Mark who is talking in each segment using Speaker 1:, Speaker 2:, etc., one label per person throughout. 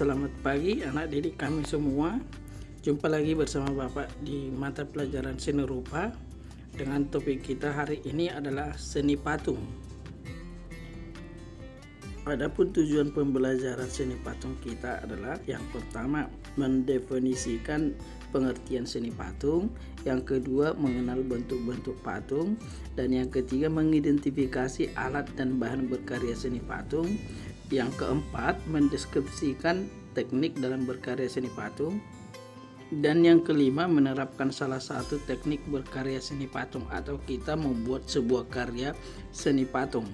Speaker 1: Selamat pagi anak didik kami semua. Jumpa lagi bersama Bapak di mata pelajaran seni rupa. Dengan topik kita hari ini adalah seni patung. Adapun tujuan pembelajaran seni patung kita adalah yang pertama mendefinisikan pengertian seni patung, yang kedua mengenal bentuk-bentuk patung, dan yang ketiga mengidentifikasi alat dan bahan berkarya seni patung, yang keempat mendeskripsikan teknik dalam berkarya seni patung, dan yang kelima menerapkan salah satu teknik berkarya seni patung atau kita membuat sebuah karya seni patung.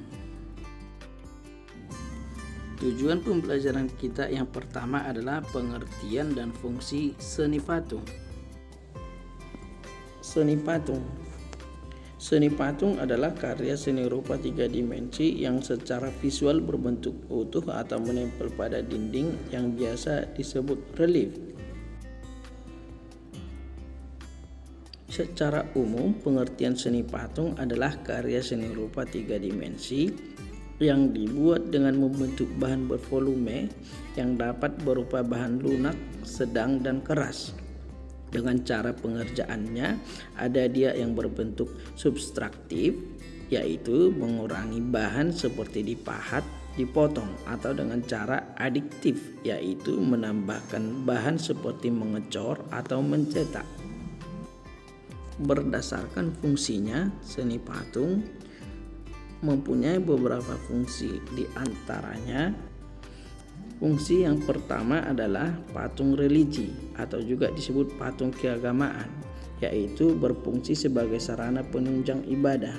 Speaker 1: Tujuan pembelajaran kita yang pertama adalah pengertian dan fungsi seni patung. Seni patung. Seni patung adalah karya seni rupa 3 dimensi yang secara visual berbentuk utuh atau menempel pada dinding yang biasa disebut relief. Secara umum, pengertian seni patung adalah karya seni rupa 3 dimensi yang dibuat dengan membentuk bahan bervolume yang dapat berupa bahan lunak, sedang, dan keras. Dengan cara pengerjaannya, ada dia yang berbentuk subtraktif, yaitu mengurangi bahan seperti dipahat, dipotong, atau dengan cara adiktif, yaitu menambahkan bahan seperti mengecor atau mencetak. Berdasarkan fungsinya, seni patung mempunyai beberapa fungsi, di antaranya fungsi yang pertama adalah patung religi atau juga disebut patung keagamaan, yaitu berfungsi sebagai sarana penunjang ibadah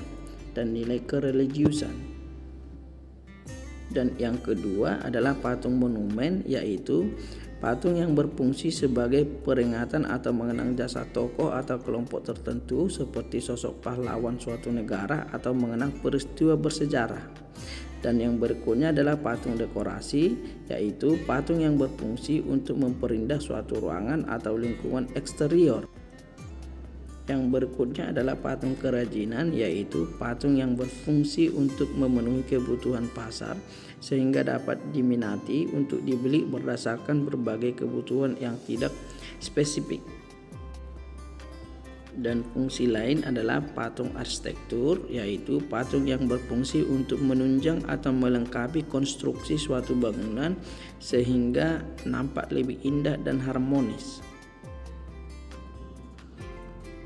Speaker 1: dan nilai kereligiusan. Dan yang kedua adalah patung monumen, yaitu patung yang berfungsi sebagai peringatan atau mengenang jasa tokoh atau kelompok tertentu seperti sosok pahlawan suatu negara atau mengenang peristiwa bersejarah. Dan yang berikutnya adalah patung dekorasi, yaitu patung yang berfungsi untuk memperindah suatu ruangan atau lingkungan eksterior. Yang berikutnya adalah patung kerajinan, yaitu patung yang berfungsi untuk memenuhi kebutuhan pasar sehingga dapat diminati untuk dibeli berdasarkan berbagai kebutuhan yang tidak spesifik. Dan fungsi lain adalah patung arsitektur, yaitu patung yang berfungsi untuk menunjang atau melengkapi konstruksi suatu bangunan sehingga nampak lebih indah dan harmonis.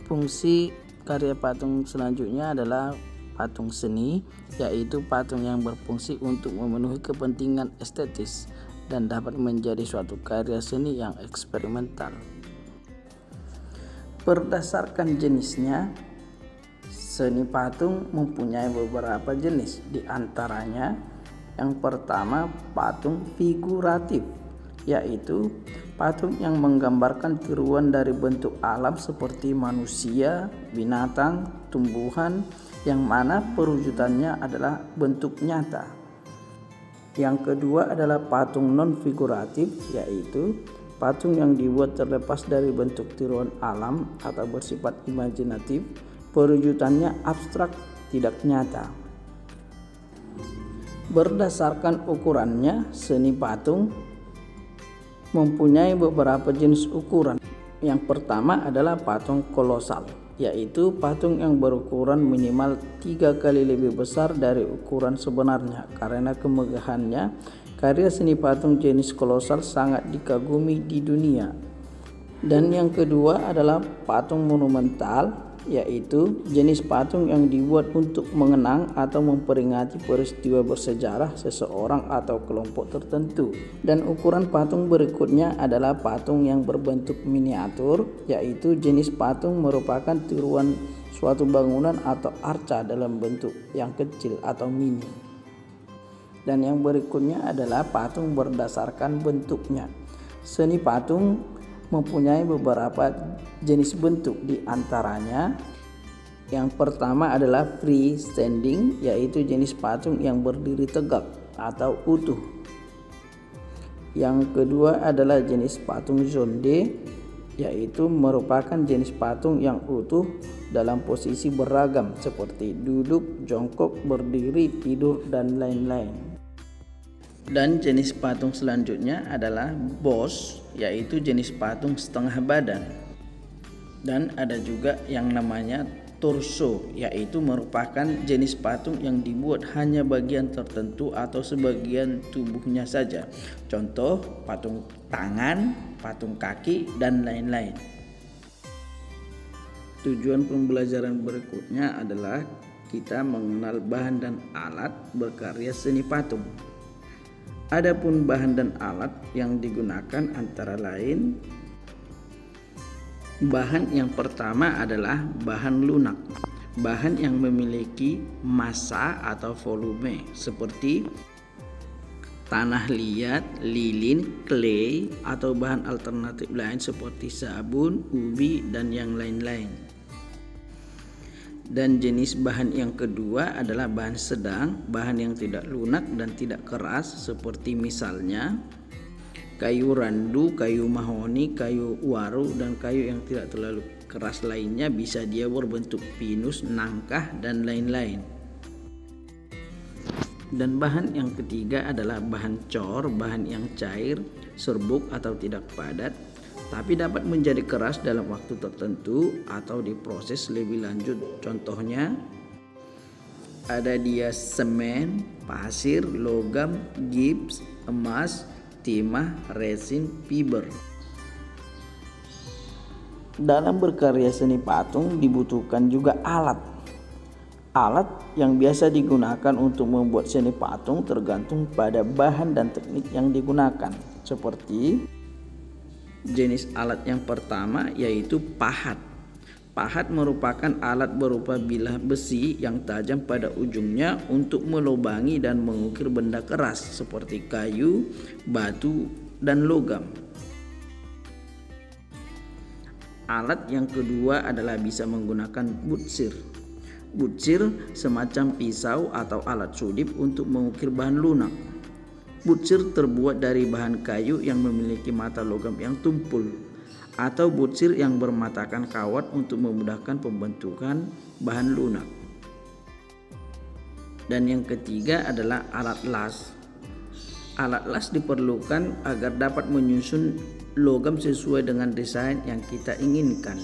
Speaker 1: Fungsi karya patung selanjutnya adalah patung seni, yaitu patung yang berfungsi untuk memenuhi kepentingan estetis dan dapat menjadi suatu karya seni yang eksperimental. Berdasarkan jenisnya, seni patung mempunyai beberapa jenis, di antaranya yang pertama patung figuratif, yaitu patung yang menggambarkan tiruan dari bentuk alam seperti manusia, binatang, tumbuhan, yang mana perwujudannya adalah bentuk nyata. Yang kedua adalah patung non-figuratif, yaitu patung yang dibuat terlepas dari bentuk tiruan alam atau bersifat imajinatif, perwujudannya abstrak, tidak nyata. Berdasarkan ukurannya, seni patung mempunyai beberapa jenis ukuran. Yang pertama adalah patung kolosal, yaitu patung yang berukuran minimal 3 kali lebih besar dari ukuran sebenarnya. Karena kemegahannya, karya seni patung jenis kolosal sangat dikagumi di dunia. Dan yang kedua adalah patung monumental, yaitu jenis patung yang dibuat untuk mengenang atau memperingati peristiwa bersejarah seseorang atau kelompok tertentu. Dan ukuran patung berikutnya adalah patung yang berbentuk miniatur, yaitu jenis patung merupakan tiruan suatu bangunan atau arca dalam bentuk yang kecil atau mini. Dan yang berikutnya adalah patung berdasarkan bentuknya. Seni patung mempunyai beberapa jenis bentuk, di antaranya yang pertama adalah freestanding, yaitu jenis patung yang berdiri tegak atau utuh. Yang kedua adalah jenis patung zonde, yaitu merupakan jenis patung yang utuh dalam posisi beragam seperti duduk, jongkok, berdiri, tidur, dan lain-lain. Dan jenis patung selanjutnya adalah boss, yaitu jenis patung setengah badan. Dan ada juga yang namanya torso, yaitu merupakan jenis patung yang dibuat hanya bagian tertentu atau sebagian tubuhnya saja. Contoh patung tangan, patung kaki, dan lain-lain. Tujuan pembelajaran berikutnya adalah kita mengenal bahan dan alat berkarya seni patung. Adapun bahan dan alat yang digunakan antara lain, bahan yang pertama adalah bahan lunak, bahan yang memiliki massa atau volume seperti tanah liat, lilin, clay, atau bahan alternatif lain seperti sabun, ubi, dan yang lain-lain. Dan jenis bahan yang kedua adalah bahan sedang, bahan yang tidak lunak dan tidak keras seperti misalnya kayu randu, kayu mahoni, kayu waru, dan kayu yang tidak terlalu keras lainnya. Bisa dia berbentuk pinus, nangkah, dan lain-lain. Dan bahan yang ketiga adalah bahan cor, bahan yang cair, serbuk atau tidak padat, tapi dapat menjadi keras dalam waktu tertentu atau diproses lebih lanjut. Contohnya ada dia semen, pasir, logam, gips, emas, timah, resin, fiber. Dalam berkarya seni patung dibutuhkan juga alat. Alat yang biasa digunakan untuk membuat seni patung tergantung pada bahan dan teknik yang digunakan. Seperti jenis alat yang pertama yaitu pahat. Pahat merupakan alat berupa bilah besi yang tajam pada ujungnya untuk melubangi dan mengukir benda keras seperti kayu, batu, dan logam. Alat yang kedua adalah bisa menggunakan butsir. Butsir semacam pisau atau alat sudip untuk mengukir bahan lunak. Butsir terbuat dari bahan kayu yang memiliki mata logam yang tumpul, atau butsir yang bermatakan kawat untuk memudahkan pembentukan bahan lunak. Dan yang ketiga adalah alat las. Alat las diperlukan agar dapat menyusun logam sesuai dengan desain yang kita inginkan.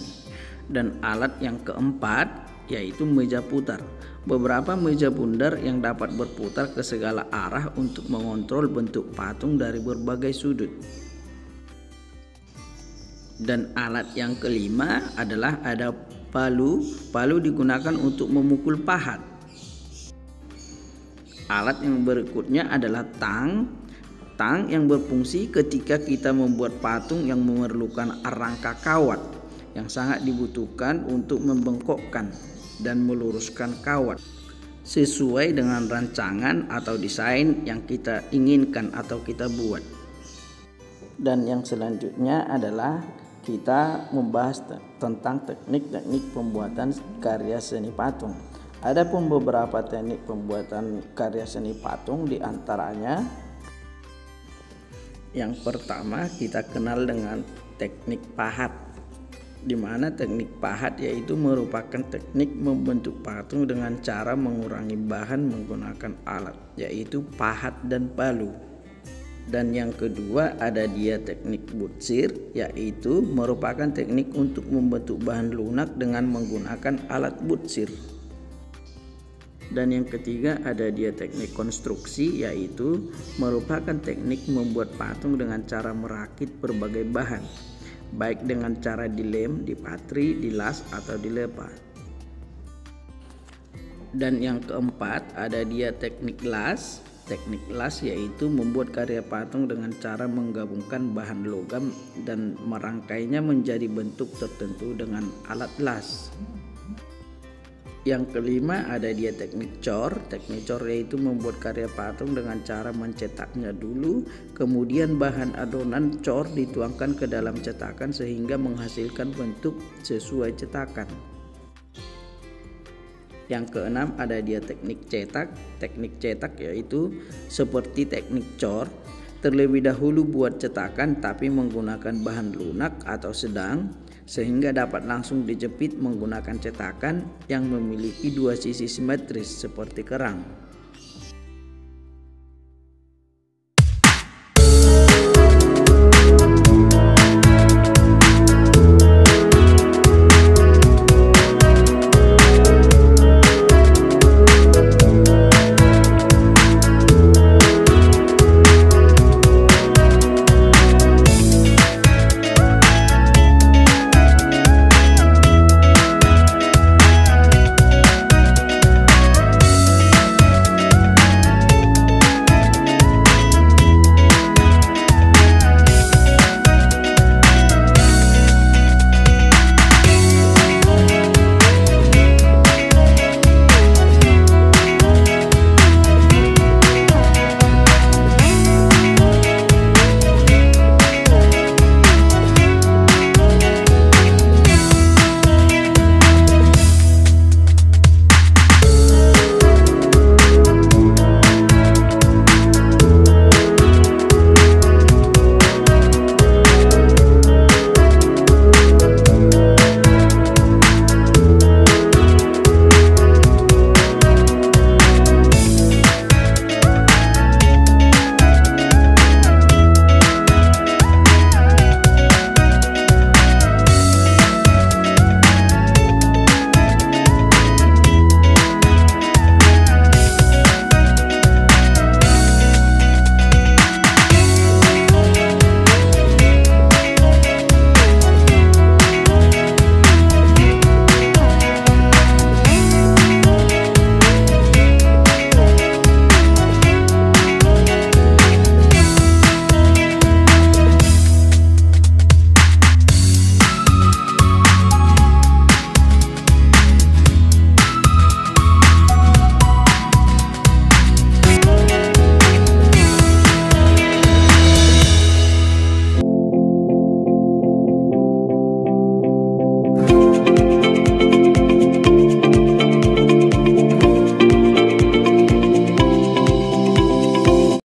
Speaker 1: Dan alat yang keempat yaitu meja putar. Beberapa meja bundar yang dapat berputar ke segala arah untuk mengontrol bentuk patung dari berbagai sudut. Dan alat yang kelima adalah ada palu. Palu digunakan untuk memukul pahat. Alat yang berikutnya adalah tang. Tang yang berfungsi ketika kita membuat patung yang memerlukan rangka kawat yang sangat dibutuhkan untuk membengkokkan dan meluruskan kawat sesuai dengan rancangan atau desain yang kita inginkan atau kita buat. Dan yang selanjutnya adalah kita membahas tentang teknik-teknik pembuatan karya seni patung. Adapun beberapa teknik pembuatan karya seni patung, diantaranya yang pertama kita kenal dengan teknik pahat, di mana teknik pahat yaitu merupakan teknik membentuk patung dengan cara mengurangi bahan menggunakan alat, yaitu pahat dan palu. Dan yang kedua ada dia teknik butsir, yaitu merupakan teknik untuk membentuk bahan lunak dengan menggunakan alat butsir. Dan yang ketiga ada dia teknik konstruksi, yaitu merupakan teknik membuat patung dengan cara merakit berbagai bahan, baik dengan cara dilem, dipatri, dilas, atau dilepa. Dan yang keempat ada dia teknik las. Teknik las yaitu membuat karya patung dengan cara menggabungkan bahan logam dan merangkainya menjadi bentuk tertentu dengan alat las. Yang kelima ada dia teknik cor. Teknik cor yaitu membuat karya patung dengan cara mencetaknya dulu, kemudian bahan adonan cor dituangkan ke dalam cetakan sehingga menghasilkan bentuk sesuai cetakan. Yang keenam ada dia teknik cetak. Teknik cetak yaitu seperti teknik cor, terlebih dahulu buat cetakan tapi menggunakan bahan lunak atau sedang, sehingga dapat langsung dijepit menggunakan cetakan yang memiliki dua sisi simetris seperti kerang.